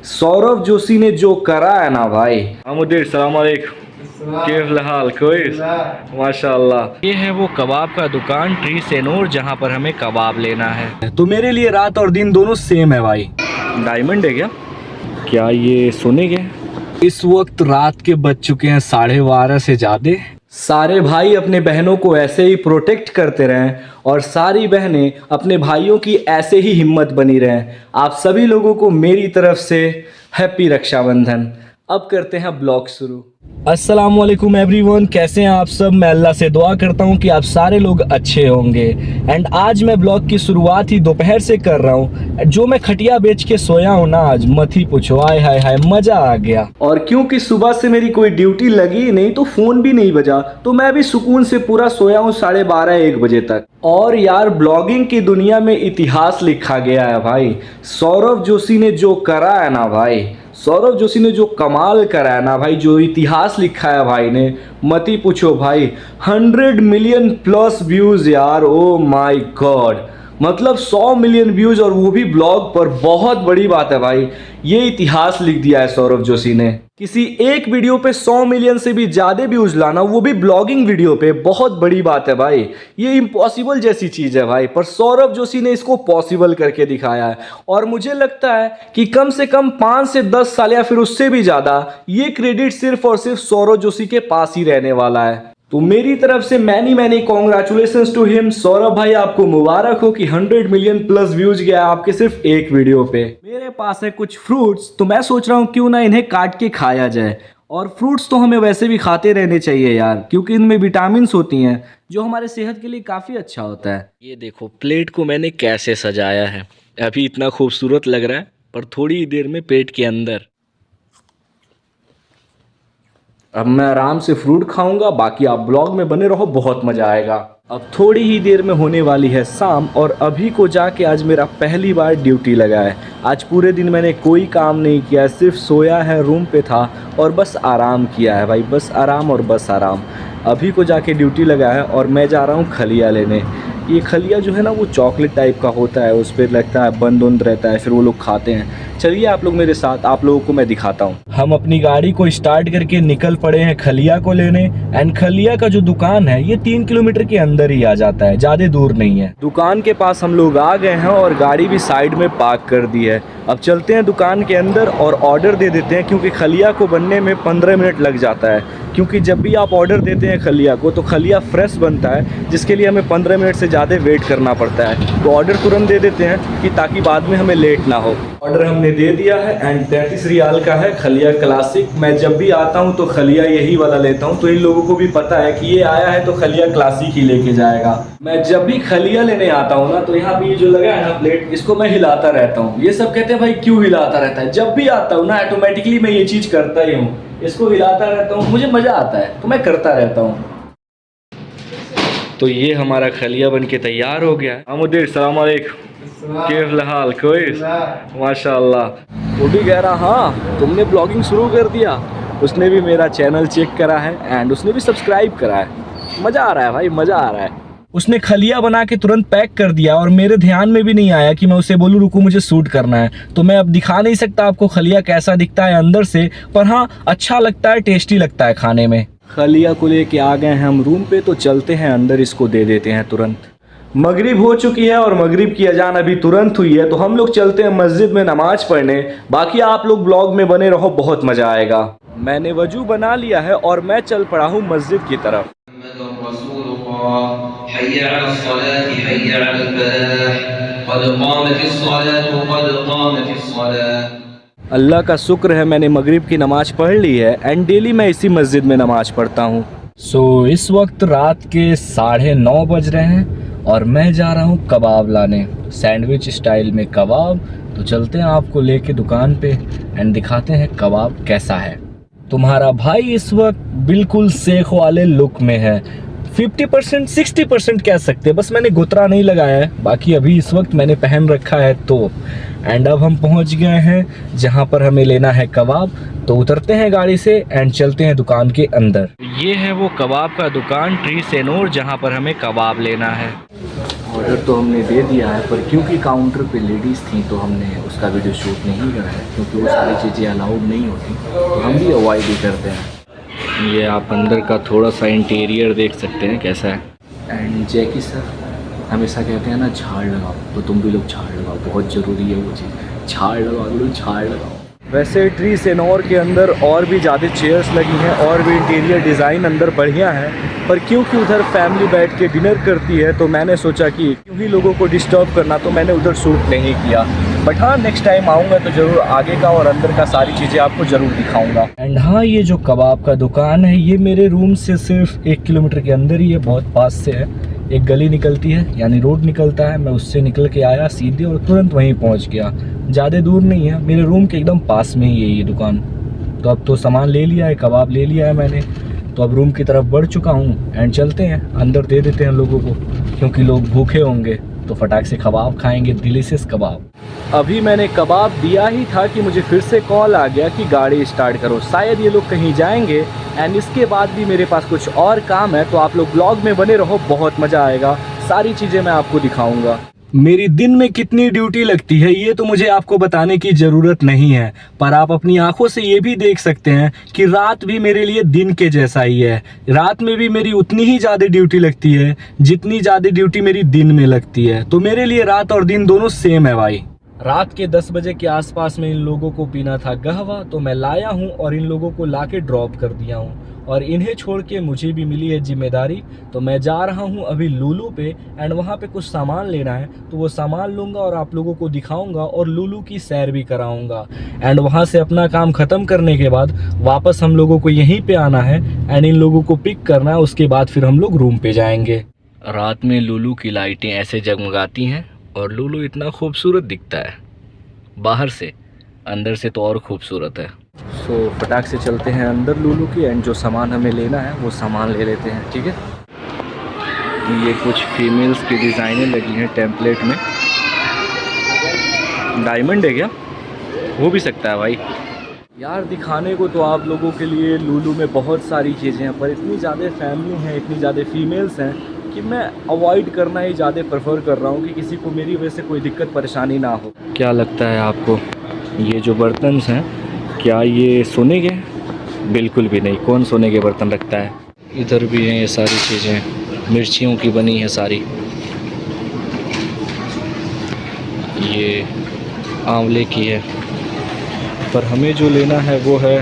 सौरभ जोशी ने जो करा है ना भाई। मुदीर सलाम अलैकुम, केफ हाल कोई माशाल्लाह। ये है वो कबाब का दुकान ट्री सेनूर जहाँ पर हमें कबाब लेना है। तो मेरे लिए रात और दिन दोनों सेम है भाई। डायमंड है क्या? क्या ये सोने के? इस वक्त रात के बज चुके हैं 12:30 से ज़्यादा। सारे भाई अपने बहनों को ऐसे ही प्रोटेक्ट करते रहें और सारी बहनें अपने भाइयों की ऐसे ही हिम्मत बनी रहें। आप सभी लोगों को मेरी तरफ से हैप्पी रक्षाबंधन। अब करते हैं ब्लॉग शुरू। अस्सलाम वालेकुम एवरीवन, कैसे हैं आप सब? मैं अल्लाह से दुआ करता हूं कि आप सारे लोग अच्छे होंगे। एंड आज मैं ब्लॉग की शुरुआत ही दोपहर से कर रहा हूं। जो मैं खटिया बेच के सोया हूं ना, आज मत ही पूछो, आय हाय हाय मजा आ गया। और क्योंकि सुबह से मेरी कोई ड्यूटी लगी ही नहीं तो फोन भी नहीं बजा, तो मैं भी सुकून से पूरा सोया हूँ 12:30-1 बजे तक। और यार ब्लॉगिंग की दुनिया में इतिहास लिखा गया है भाई। सौरभ जोशी ने जो करा है ना भाई, सौरभ जोशी ने जो कमाल करा है ना भाई, जो इतिहास लिखा है भाई ने, मत ही पूछो भाई। 100 मिलियन प्लस व्यूज यार, ओ माय गॉड। मतलब 100 मिलियन व्यूज और वो भी ब्लॉग पर, बहुत बड़ी बात है भाई। ये इतिहास लिख दिया है सौरभ जोशी ने। किसी एक वीडियो पे 100 मिलियन से भी ज़्यादा व्यूज लाना, वो भी ब्लॉगिंग वीडियो पे, बहुत बड़ी बात है भाई। ये इम्पॉसिबल जैसी चीज़ है भाई, पर सौरभ जोशी ने इसको पॉसिबल करके दिखाया है। और मुझे लगता है कि कम से कम 5 से 10 साल या फिर उससे भी ज़्यादा ये क्रेडिट सिर्फ और सिर्फ सौरभ जोशी के पास ही रहने वाला है। तो मेरी तरफ से many congratulations to him. Saurabh भाई आपको मुबारक हो कि 100 मिलियन प्लस व्यूज गया आपके सिर्फ एक वीडियो पे। मेरे पास है कुछ फ्रूट्स, तो मैं सोच रहा हूँ क्यों ना इन्हें काट के खाया जाए। और फ्रूट्स तो हमें वैसे भी खाते रहने चाहिए यार, क्योंकि इनमें विटामिन्स होती हैं जो हमारे सेहत के लिए काफ़ी अच्छा होता है। ये देखो प्लेट को मैंने कैसे सजाया है, अभी इतना खूबसूरत लग रहा है, पर थोड़ी ही देर में पेट के अंदर। अब मैं आराम से फ्रूट खाऊंगा, बाकी आप ब्लॉग में बने रहो, बहुत मज़ा आएगा। अब थोड़ी ही देर में होने वाली है शाम और अभी को जाके आज मेरा पहली बार ड्यूटी लगा है। आज पूरे दिन मैंने कोई काम नहीं किया, सिर्फ सोया है, रूम पे था और बस आराम किया है भाई, बस आराम और बस आराम। अभी को जाके ड्यूटी लगा है और मैं जा रहा हूँ खलिया लेने। ये खलिया जो है ना वो चॉकलेट टाइप का होता है, उस पर लगता है बंद उंद रहता है, फिर वो लोग खाते हैं। चलिए आप लोग मेरे साथ, आप लोगों को मैं दिखाता हूँ। हम अपनी गाड़ी को स्टार्ट करके निकल पड़े हैं खलिया को लेने। एंड खलिया का जो दुकान है ये 3 किलोमीटर के अंदर ही आ जाता है, ज़्यादा दूर नहीं है। दुकान के पास हम लोग आ गए हैं और गाड़ी भी साइड में पार्क कर दी है। अब चलते हैं दुकान के अंदर और ऑर्डर दे देते हैं, क्योंकि खलिया को बनने में 15 मिनट लग जाता है। क्योंकि जब भी आप ऑर्डर देते हैं खलिया को तो खलिया फ्रेश बनता है, जिसके लिए हमें 15 मिनट से ज़्यादा वेट करना पड़ता है। तो ऑर्डर तुरंत दे देते हैं कि ताकि बाद में हमें लेट ना हो। ऑर्डर हमने दे दिया है एंड 33 रियाल का है खलिया क्लासिक। मैं जब भी आता हूँ तो खलिया यही वाला लेता हूँ, तो इन लोगों को भी पता है कि ये आया है तो खलिया क्लासिक ही लेके जाएगा। मैं जब भी खलिया लेने आता हूँ ना, तो यहाँ पे ये जो लगा है ना प्लेट, इसको मैं हिलाता रहता हूँ। ये सब कहते हैं भाई क्यों हिलाता रहता है? जब भी आता हूँ ना ऑटोमेटिकली मैं ये चीज़ करता ही हूँ, इसको हिलाता रहता हूँ, मुझे मज़ा आता है तो मैं करता रहता हूँ। तो ये हमारा खलिया बन के तैयार हो गया है। मुदीर सलाम अलैकुम, केफ हाल कोई माशाल्लाह। वो भी कह रहा हाँ तुमने ब्लॉगिंग शुरू कर दिया। उसने भी मेरा चैनल चेक करा है एंड उसने भी सब्सक्राइब करा है। मज़ा आ रहा है भाई, मज़ा आ रहा है। उसने खलिया बना के तुरंत पैक कर दिया और मेरे ध्यान में भी नहीं आया कि मैं उसे बोलूँ रुको मुझे शूट करना है। तो मैं अब दिखा नहीं सकता आपको खलिया कैसा दिखता है अंदर से, पर हाँ अच्छा लगता है, टेस्टी लगता है खाने में। खलिया को लेके आ गए हैं हम रूम पे, तो चलते हैं अंदर, इसको दे देते हैं तुरंत। मगरिब हो चुकी है और मगरिब की अजान अभी तुरंत हुई है, तो हम लोग चलते हैं मस्जिद में नमाज पढ़ने। बाकी आप लोग ब्लॉग में बने रहो, बहुत मज़ा आएगा। मैंने वजू बना लिया है और मैं चल पड़ा हूँ मस्जिद की तरफ। अल्लाह का शुक्र है मैंने मगरिब की नमाज़ पढ़ ली है एंड डेली मैं इसी मस्जिद में नमाज़ पढ़ता हूँ। इस वक्त रात के 9:30 बज रहे हैं और मैं जा रहा हूँ कबाब लाने, सैंडविच स्टाइल में कबाब। तो चलते हैं आपको लेके दुकान पे एंड दिखाते हैं कबाब कैसा है। तुम्हारा भाई इस वक्त बिल्कुल शेख वाले लुक में है, 50% 60% कह सकते हैं, बस मैंने गुतरा नहीं लगाया है, बाकी अभी इस वक्त मैंने पहन रखा है तो। एंड अब हम पहुंच गए हैं जहां पर हमें लेना है कबाब। तो उतरते हैं गाड़ी से एंड चलते हैं दुकान के अंदर। ये है वो कबाब का दुकान ट्री सेनूर जहां पर हमें कबाब लेना है। ऑर्डर तो हमने दे दिया है, पर क्योंकि काउंटर पे लेडीज़ थी तो हमने उसका वीडियो शूट नहीं करा है, क्योंकि वो सारी चीज़ें अलाउड नहीं होती, तो हम भी अवॉइड ही करते हैं। ये आप अंदर का थोड़ा सा इंटीरियर देख सकते हैं कैसा है। एंड जैकी सर हमेशा कहते हैं ना झाड़ लगाओ, तो तुम भी लोग झाड़ लगाओ, बहुत ज़रूरी है वो चीज़, झाड़ लगाओ लोग, झाड़ लगाओ। वैसे ट्री सेनोर के अंदर और भी ज़्यादा चेयर्स लगी हैं और भी इंटीरियर डिज़ाइन अंदर बढ़िया है, पर क्योंकि उधर फैमिली बैठ के डिनर करती है तो मैंने सोचा कि क्यों ही लोगों को डिस्टर्ब करना, तो मैंने उधर शूट नहीं किया। बट हाँ, नेक्स्ट टाइम आऊँगा तो ज़रूर आगे का और अंदर का सारी चीज़ें आपको ज़रूर दिखाऊँगा। एंड हाँ, ये जो कबाब का दुकान है ये मेरे रूम से सिर्फ 1 किलोमीटर के अंदर ही है, बहुत पास से है। एक गली निकलती है, यानी रोड निकलता है, मैं उससे निकल के आया सीधे और तुरंत वहीं पहुंच गया। ज़्यादा दूर नहीं है, मेरे रूम के एकदम पास में ही है ये दुकान। तो अब तो सामान ले लिया है, कबाब ले लिया है मैंने, तो अब रूम की तरफ बढ़ चुका हूँ एंड चलते हैं अंदर, दे देते हैं लोगों को, क्योंकि लोग भूखे होंगे तो फटाक से कबाब खाएंगे, डिलीशियस कबाब। अभी मैंने कबाब दिया ही था कि मुझे फिर से कॉल आ गया कि गाड़ी स्टार्ट करो, शायद ये लोग कहीं जाएंगे। एंड इसके बाद भी मेरे पास कुछ और काम है, तो आप लोग ब्लॉग में बने रहो, बहुत मज़ा आएगा, सारी चीज़ें मैं आपको दिखाऊंगा। मेरी दिन में कितनी ड्यूटी लगती है ये तो मुझे आपको बताने की ज़रूरत नहीं है, पर आप अपनी आंखों से ये भी देख सकते हैं कि रात भी मेरे लिए दिन के जैसा ही है। रात में भी मेरी उतनी ही ज़्यादा ड्यूटी लगती है जितनी ज़्यादा ड्यूटी मेरी दिन में लगती है, तो मेरे लिए रात और दिन दोनों सेम है भाई। रात के 10 बजे के आसपास में इन लोगों को पीना था कहवा, तो मैं लाया हूँ और इन लोगों को ला के ड्रॉप कर दिया हूँ, और इन्हें छोड़ के मुझे भी मिली है जिम्मेदारी। तो मैं जा रहा हूँ अभी लुलु पे, एंड वहाँ पे कुछ सामान लेना है, तो वो सामान लूँगा और आप लोगों को दिखाऊँगा और लुलु की सैर भी कराऊँगा। एंड वहाँ से अपना काम ख़त्म करने के बाद वापस हम लोगों को यहीं पे आना है एंड इन लोगों को पिक करना है, उसके बाद फिर हम लोग रूम पे जाएंगे। रात में लुलु की लाइटें ऐसे जगमगाती हैं और लुलु इतना खूबसूरत दिखता है बाहर से, अंदर से तो और खूबसूरत है। सो फटाक से चलते हैं अंदर लुलु की, एंड जो सामान हमें लेना है वो सामान ले लेते हैं, ठीक है। ये कुछ फीमेल्स की डिज़ाइनें लगी हैं टेम्पलेट में, डायमंड है क्या, हो भी सकता है भाई यार। दिखाने को तो आप लोगों के लिए लुलु में बहुत सारी चीज़ें हैं, पर इतनी ज़्यादा फैमिली हैं, इतनी ज़्यादा फीमेल्स हैं कि मैं अवॉइड करना ही ज़्यादा प्रेफर कर रहा हूँ कि किसी को मेरी वजह से कोई दिक्कत परेशानी ना हो। क्या लगता है आपको, ये जो बर्तन हैं क्या ये सोने के? बिल्कुल भी नहीं, कौन सोने के बर्तन रखता है। इधर भी हैं ये सारी चीज़ें, मिर्चियों की बनी है सारी, ये आंवले की है। पर हमें जो लेना है वो है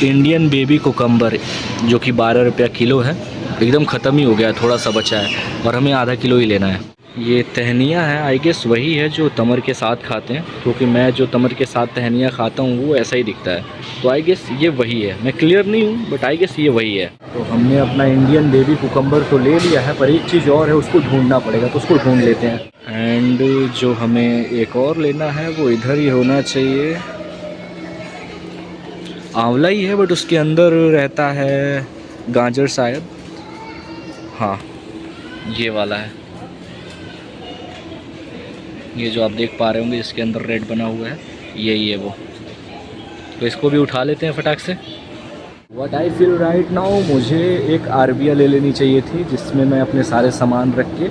इंडियन बेबी कुकम्बर, जो कि 12 रुपया किलो है, एकदम ख़त्म ही हो गया, थोड़ा सा बचा है और हमें आधा किलो ही लेना है। ये तहनिया है, आई गेस वही है जो तमर के साथ खाते हैं, क्योंकि मैं जो तमर के साथ तहनिया खाता हूँ वो ऐसा ही दिखता है, तो आई गेस ये वही है। मैं क्लियर नहीं हूँ बट आई गेस ये वही है। तो हमने अपना इंडियन बेबी कुकम्बर तो ले लिया है, पर एक चीज़ और है, उसको ढूंढना पड़ेगा, तो उसको ढूंढ लेते हैं। एंड जो हमें एक और लेना है वो इधर ही होना चाहिए, आंवला ही है बट उसके अंदर रहता है गाजर शायद, हाँ ये वाला है, ये जो आप देख पा रहे होंगे इसके अंदर रेड बना हुआ है, यही है वो। तो इसको भी उठा लेते हैं फटाक से। What I feel right now, मुझे एक आरबिया ले लेनी चाहिए थी, जिसमें मैं अपने सारे सामान रख के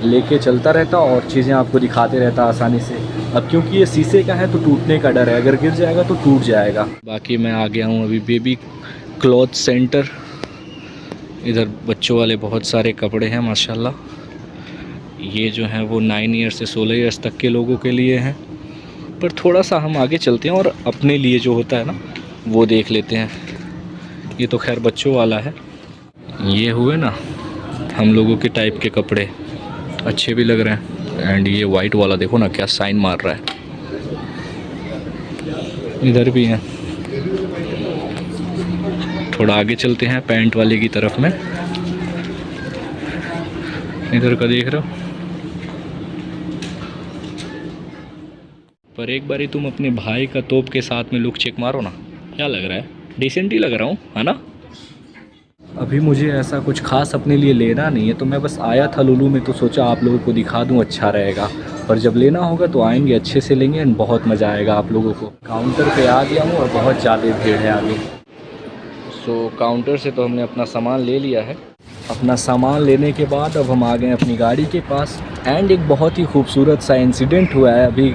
लेके चलता रहता और चीज़ें आपको दिखाते रहता आसानी से। अब क्योंकि ये शीशे का है तो टूटने का डर है, अगर गिर जाएगा तो टूट जाएगा। बाकी मैं आ गया हूँ अभी बेबी क्लॉथ सेंटर, इधर बच्चों वाले बहुत सारे कपड़े हैं माशाल्लाह। ये जो है वो 9 ईयर्स से 16 ईयर्स तक के लोगों के लिए हैं, पर थोड़ा सा हम आगे चलते हैं और अपने लिए जो होता है ना वो देख लेते हैं। ये तो खैर बच्चों वाला है, ये हुए ना हम लोगों के टाइप के कपड़े, अच्छे भी लग रहे हैं। एंड ये वाइट वाला देखो ना क्या साइन मार रहा है, इधर भी हैं। थोड़ा आगे चलते हैं पैंट वाले की तरफ में, इधर का देख रहे हो। पर एक बारी तुम अपने भाई का तोप के साथ में लुक चेक मारो ना, क्या लग रहा है, डिसेंट ही लग रहा हूँ है ना। अभी मुझे ऐसा कुछ खास अपने लिए लेना नहीं है, तो मैं बस आया था लुलु में, तो सोचा आप लोगों को दिखा दूं, अच्छा रहेगा। पर जब लेना होगा तो आएंगे, अच्छे से लेंगे एंड बहुत मज़ा आएगा आप लोगों को। काउंटर पे आ गया हूँ और बहुत ज़्यादा भीड़ है आगे। सो काउंटर से तो हमने अपना सामान ले लिया है, अपना सामान लेने के बाद अब हम आ गए अपनी गाड़ी के पास। एंड एक बहुत ही खूबसूरत सा इंसिडेंट हुआ है अभी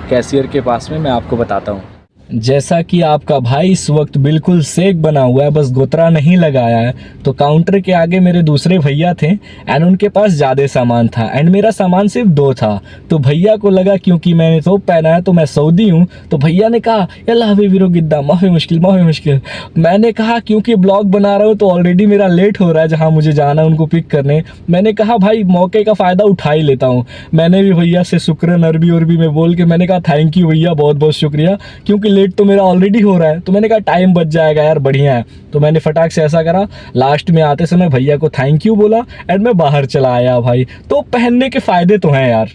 कैशियर के पास में, मैं आपको बताता हूँ। जैसा कि आपका भाई इस वक्त बिल्कुल सेक बना हुआ है, बस गोतरा नहीं लगाया है। तो काउंटर के आगे मेरे दूसरे भैया थे एंड उनके पास ज़्यादा सामान था एंड मेरा सामान सिर्फ 2 था। तो भैया को लगा क्योंकि मैंने थोप पहना है तो मैं सऊदी हूँ, तो भैया ने कहा यल्ला हबीबी रो गिद्दा माफ़ी मुश्किल। मैंने कहा क्योंकि ब्लॉग बना रहा हूँ तो ऑलरेडी मेरा लेट हो रहा है जहाँ मुझे जाना उनको पिक करने। मैंने कहा भाई मौके का फ़ायदा उठा ही लेता हूँ। मैंने भी भैया से शुक्रन अरबी उर्बी में बोल के मैंने कहा थैंक यू भैया, बहुत बहुत शुक्रिया, क्योंकि लेट तो मेरा ऑलरेडी हो रहा है। तो मैंने कहा टाइम बच जाएगा यार, बढ़िया है। तो मैंने फटाक से ऐसा करा, लास्ट में आते समय भैया को थैंक यू बोला एंड मैं बाहर चला आया भाई। तो पहनने के फ़ायदे तो हैं यार।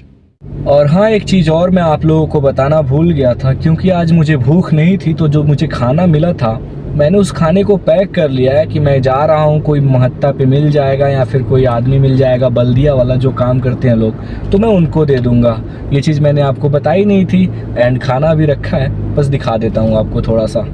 और हाँ, एक चीज़ और मैं आप लोगों को बताना भूल गया था, क्योंकि आज मुझे भूख नहीं थी तो जो मुझे खाना मिला था मैंने उस खाने को पैक कर लिया है कि मैं जा रहा हूँ, कोई महत्ता पे मिल जाएगा या फिर कोई आदमी मिल जाएगा बल्दिया वाला जो काम करते हैं लोग, तो मैं उनको दे दूँगा। ये चीज़ मैंने आपको बताई नहीं थी एंड खाना भी रखा है, बस दिखा देता हूँ आपको थोड़ा सा।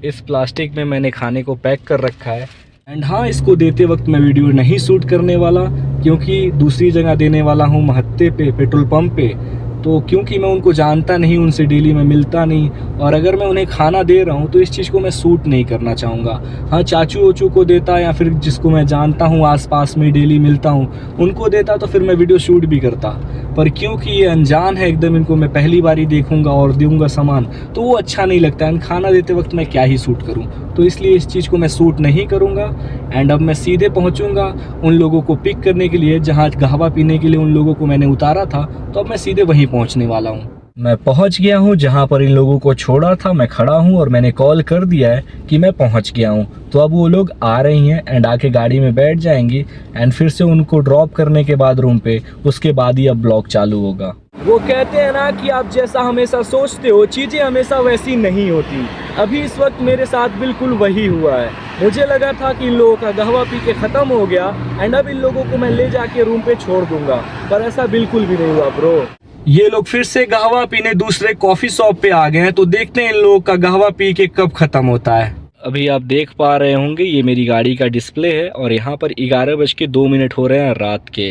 इस प्लास्टिक में मैंने खाने को पैक कर रखा है एंड हाँ, इसको देते वक्त मैं वीडियो नहीं शूट करने वाला क्योंकि दूसरी जगह देने वाला हूँ महत्ते पे, पेट्रोल पंप पे। तो क्योंकि मैं उनको जानता नहीं, उनसे डेली मैं मिलता नहीं, और अगर मैं उन्हें खाना दे रहा हूँ तो इस चीज़ को मैं शूट नहीं करना चाहूँगा। हाँ, चाचू ओचू को देता या फिर जिसको मैं जानता हूँ आसपास में डेली मिलता हूँ उनको देता तो फिर मैं वीडियो शूट भी करता। पर क्योंकि ये अनजान है एकदम, इनको मैं पहली बार ही देखूँगा और दूँगा सामान तो वो अच्छा नहीं लगता है। खाना देते वक्त मैं क्या ही शूट करूँ, तो इसलिए इस चीज़ को मैं शूट नहीं करूँगा। एंड अब मैं सीधे पहुँचूँगा उन लोगों को पिक करने के लिए जहाँ कहवा पीने के लिए उन लोगों को मैंने उतारा था, तो अब मैं सीधे वहीं पहुँचने वाला हूँ। मैं पहुँच गया हूँ जहाँ पर इन लोगों को छोड़ा था, मैं खड़ा हूँ और मैंने कॉल कर दिया है कि मैं पहुँच गया हूँ। तो अब वो लोग आ रही हैं एंड आके गाड़ी में बैठ जाएंगी एंड फिर से उनको ड्रॉप करने के बाद रूम पे, उसके बाद ही अब ब्लॉग चालू होगा। वो कहते हैं ना कि आप जैसा हमेशा सोचते हो चीज़ें हमेशा वैसी नहीं होती। अभी इस वक्त मेरे साथ बिल्कुल वही हुआ है। मुझे लगा था कि इन लोगों का कहवा पी के ख़त्म हो गया एंड अब इन लोगों को मैं ले जाके रूम पे छोड़ दूंगा, पर ऐसा बिल्कुल भी नहीं हुआ ब्रो। ये लोग फिर से कहवा पीने दूसरे कॉफ़ी शॉप पे आ गए हैं, तो देखते हैं इन लोगों का कहवा पी के कब ख़त्म होता है। अभी आप देख पा रहे होंगे ये मेरी गाड़ी का डिस्प्ले है और यहाँ पर 11:02 हो रहे हैं रात के।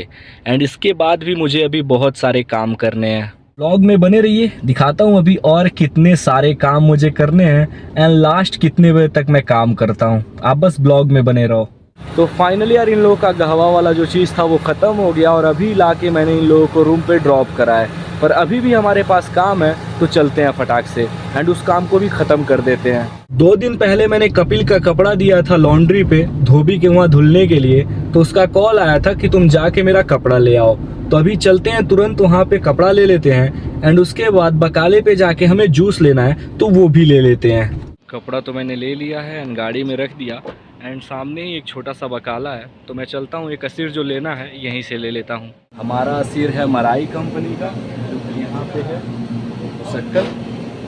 एंड इसके बाद भी मुझे अभी बहुत सारे काम करने हैं। ब्लॉग में बने रहिए, दिखाता हूँ अभी और कितने सारे काम मुझे करने हैं एंड लास्ट कितने बजे तक मैं काम करता हूँ। आप बस ब्लॉग में बने रहो। तो फाइनली यार इन लोगों का कहवा वाला जो चीज़ था वो ख़त्म हो गया और अभी लाके मैंने इन लोगों को रूम पे ड्रॉप करा है। पर अभी भी हमारे पास काम है तो चलते हैं फटाक से एंड उस काम को भी ख़त्म कर देते हैं। 2 दिन पहले मैंने कपिल का कपड़ा दिया था लॉन्ड्री पे धोबी के वहाँ धुलने के लिए, तो उसका कॉल आया था कि तुम जाके मेरा कपड़ा ले आओ। तो अभी चलते हैं, तुरंत वहाँ पे कपड़ा ले लेते हैं एंड उसके बाद बकाले पे जाके हमें जूस लेना है तो वो भी ले लेते हैं। कपड़ा तो मैंने ले लिया है एंड गाड़ी में रख दिया एंड सामने ही एक छोटा सा बकाला है, तो मैं चलता हूँ एक असीर जो लेना है यहीं से ले लेता हूँ। हमारा असीर है मराई कंपनी का, जो यहाँ पे है शक्कर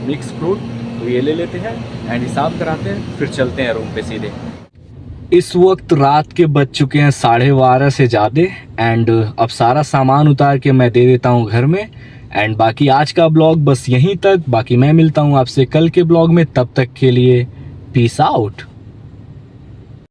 मिक्स फ्रूट, तो ये ले लेते हैं एंड हिसाब कराते हैं फिर चलते हैं रूम पे सीधे। इस वक्त रात के बज चुके हैं 12:30 से ज़्यादा एंड अब सारा सामान उतार के मैं दे देता हूँ घर में एंड बाकी आज का ब्लॉग बस यहीं तक। बाकी मैं मिलता हूँ आपसे कल के ब्लॉग में, तब तक के लिए पीस आउट।